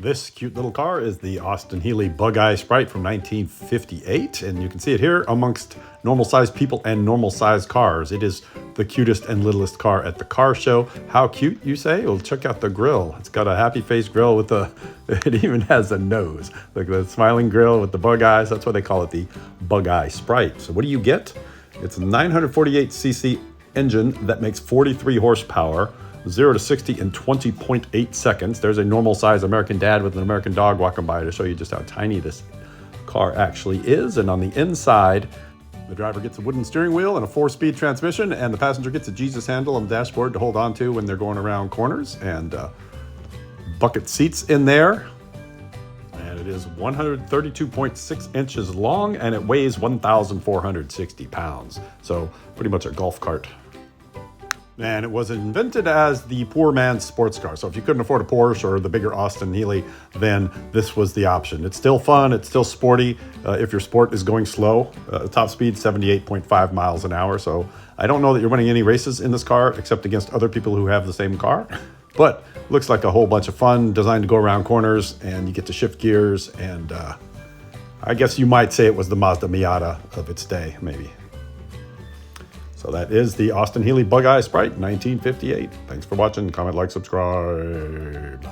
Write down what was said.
This cute little car is the Austin Healey Bugeye Sprite from 1958, and you can see it here amongst normal-sized people and normal-sized cars. It is the cutest and littlest car at the car show. How cute, you say? Well, check out the grille. It's got a happy face grille with it even has a nose. Look at the smiling grille with the bug eyes. That's why they call it the Bugeye Sprite. So what do you get? It's a 948cc engine that makes 43 horsepower. 0 to 60 in 20.8 seconds. There's a normal size American dad with an American dog walking by to show you just how tiny this car actually is. And on the inside, the driver gets a wooden steering wheel and a 4-speed transmission, and the passenger gets a Jesus handle on the dashboard to hold on to when they're going around corners, and bucket seats in there. And it is 132.6 inches long, and it weighs 1,460 pounds. So pretty much a golf cart. And it was invented as the poor man's sports car. So if you couldn't afford a Porsche or the bigger Austin Healey, then this was the option. It's still fun, it's still sporty. If your sport is going slow, top speed 78.5 miles an hour. So I don't know that you're winning any races in this car except against other people who have the same car. But looks like a whole bunch of fun, designed to go around corners, and you get to shift gears. And I guess you might say it was the Mazda Miata of its day, maybe. So that is the Austin Healey Bugeye Sprite 1958. Thanks for watching. Comment, like, subscribe.